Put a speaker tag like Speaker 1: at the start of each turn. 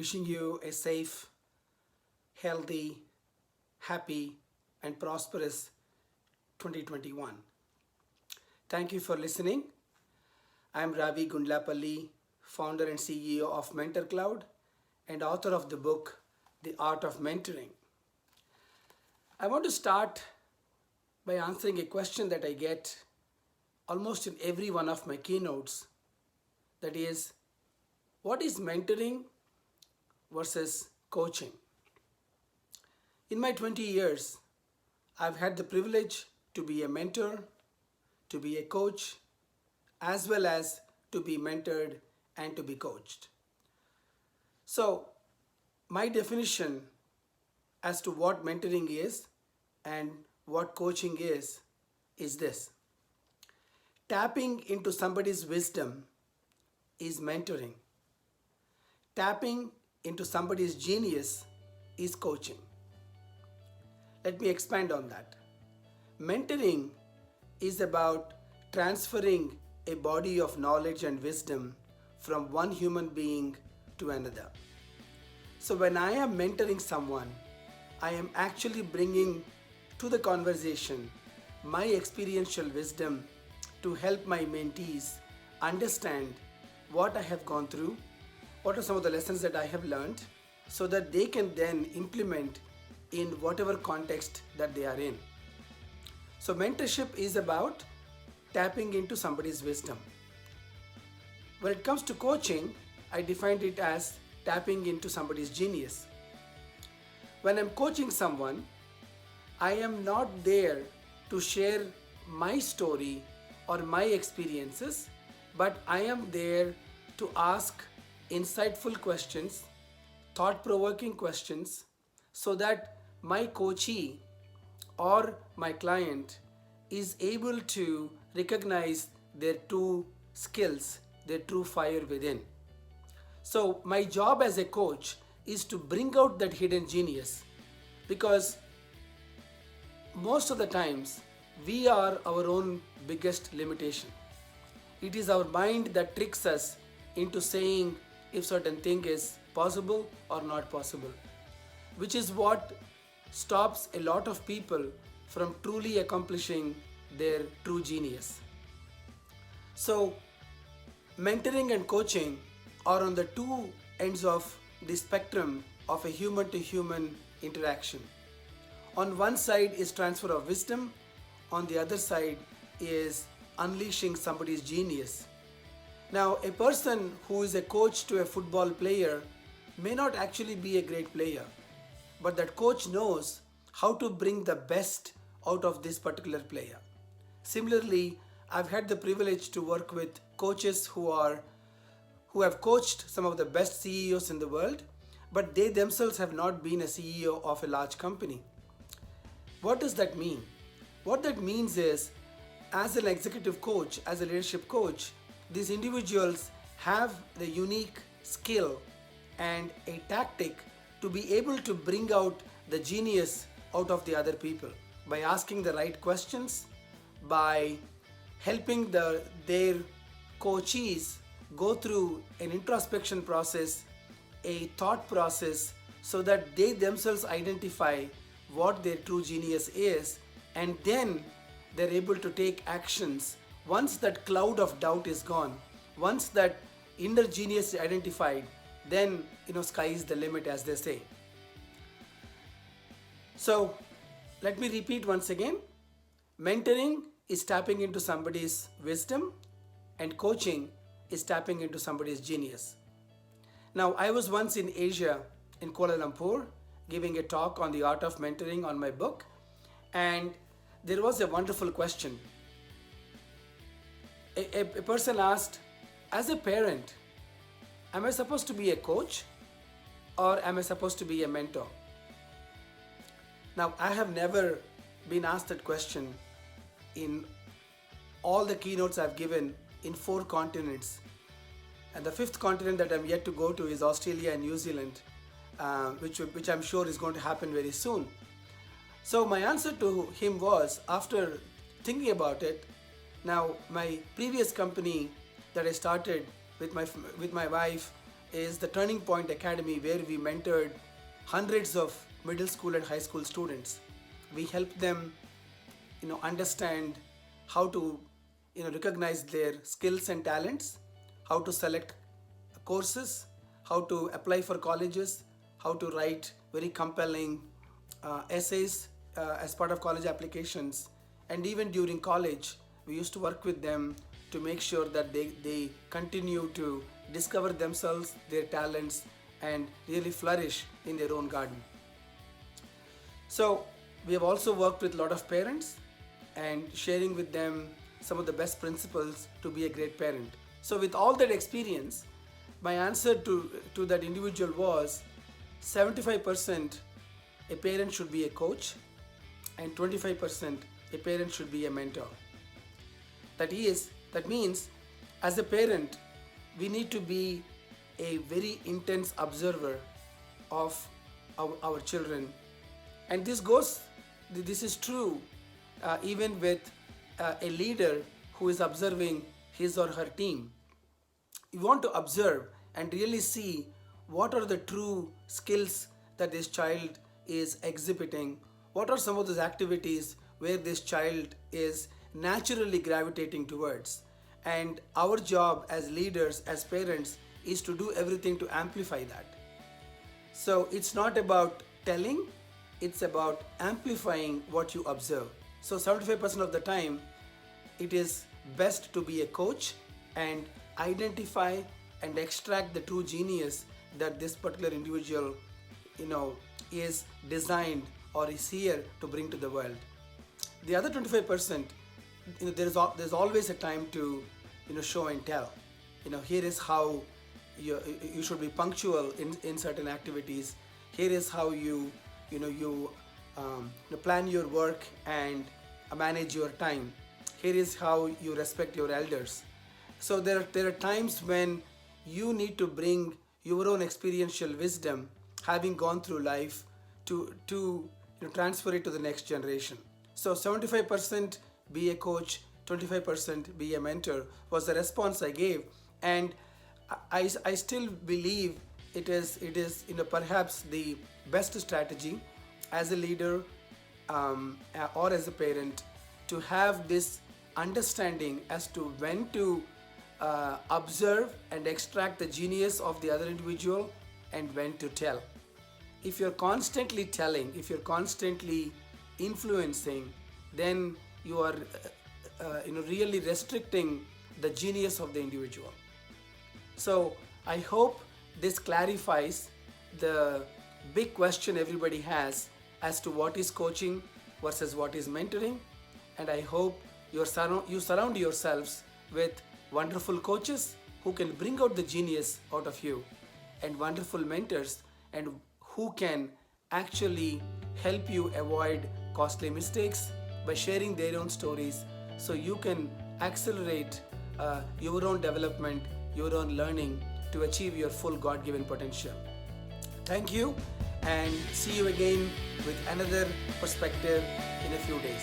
Speaker 1: wishing you a safe, healthy, happy, and prosperous 2021. Thank you for listening. I am Ravi Gundlapalli, founder and CEO of Mentor Cloud and author of the book The Art of Mentoring. I want to start by answering a question that I get almost in every one of my keynotes. That is, what is mentoring versus coaching? In my 20 years, I've had the privilege to be a mentor, to be a coach, as well as to be mentored and to be coached. So, my definition as to what mentoring is and what coaching is this. Tapping into somebody's wisdom is mentoring. Tapping into somebody's genius is coaching. Let me expand on that. Mentoring is about transferring a body of knowledge and wisdom from one human being to another. So when I am mentoring someone, I am actually bringing to the conversation my experiential wisdom to help my mentees understand what I have gone through, what are some of the lessons that I have learned, so that they can then implement in whatever context that they are in. So mentorship is about tapping into somebody's wisdom. When it comes to coaching, I defined it as tapping into somebody's genius. When I'm coaching someone, I am not there to share my story or my experiences, but I am there to ask insightful questions, thought-provoking questions, so that my coachee or my client is able to recognize their true skills, their true fire within. So my job as a coach is to bring out that hidden genius, because most of the times we are our own biggest limitation. It is our mind that tricks us into saying if certain thing is possible or not possible, which is what stops a lot of people from truly accomplishing their true genius. So mentoring and coaching are on the two ends of the spectrum of a human to human interaction. On one side is transfer of wisdom, on the other side is unleashing somebody's genius. Now, a person who is a coach to a football player may not actually be a great player, but that coach knows how to bring the best out of this particular player. Similarly, I've had the privilege to work with coaches who have coached some of the best CEOs in the world, but they themselves have not been a CEO of a large company. What does that mean? What that means is, as an executive coach, as a leadership coach, these individuals have the unique skill and a tactic to be able to bring out the genius out of the other people by asking the right questions, by helping their coachees go through an introspection process, a thought process, so that they themselves identify what their true genius is, and then they're able to take actions. Once that cloud of doubt is gone, once that inner genius is identified, then sky is the limit, as they say. So let me repeat once again. Mentoring is tapping into somebody's wisdom, and coaching is tapping into somebody's genius. Now, I was once in Asia, in Kuala Lumpur, giving a talk on the art of mentoring on my book, and there was a wonderful question. A person asked, as a parent, am I supposed to be a coach or am I supposed to be a mentor? Now, I have never been asked that question in all the keynotes I've given in 4 continents. And the 5th continent that I'm yet to go to is Australia and New Zealand, which I'm sure is going to happen very soon. So my answer to him was, after thinking about it, now my previous company that I started with my wife is the Turning Point Academy, where we mentored hundreds of middle school and high school students. We helped them, understand how to, recognize their skills and talents, how to select courses, how to apply for colleges, how to write very compelling essays as part of college applications. And even during college, we used to work with them to make sure that they continue to discover themselves, their talents, and really flourish in their own garden. So we have also worked with a lot of parents and sharing with them some of the best principles to be a great parent. So with all that experience, my answer to that individual was 75% a parent should be a coach and 25% a parent should be a mentor. That means as a parent, we need to be a very intense observer of our children. And this is true even with a leader who is observing his or her team. You want to observe and really see what are the true skills that this child is exhibiting. What are some of those activities where this child is naturally gravitating towards? And our job as leaders, as parents, is to do everything to amplify that. So it's not about telling, it's about amplifying what you observe. So 75% of the time, it is best to be a coach and identify and extract the true genius that this particular individual, is designed or is here to bring to the world. The other 25%, there's always a time to, show and tell. Here is how you should be punctual in certain activities. Here is how you plan your work and manage your time. Here is how you respect your elders. So there are times when you need to bring your own experiential wisdom, having gone through life, to transfer it to the next generation. So 75% be a coach, 25% be a mentor was the response I gave, and I still believe it is perhaps the best strategy as a leader or as a parent to have this understanding as to when to observe and extract the genius of the other individual and when to tell. If you're constantly telling, if you're constantly influencing, then you are really restricting the genius of the individual. So I hope this clarifies the big question everybody has as to what is coaching versus what is mentoring. And I hope you surround yourselves with wonderful coaches who can bring out the genius out of you, and wonderful mentors and who can actually help you avoid costly mistakes by sharing their own stories, so you can accelerate your own development, your own learning to achieve your full God-given potential. Thank you, and see you again with another perspective in a few days.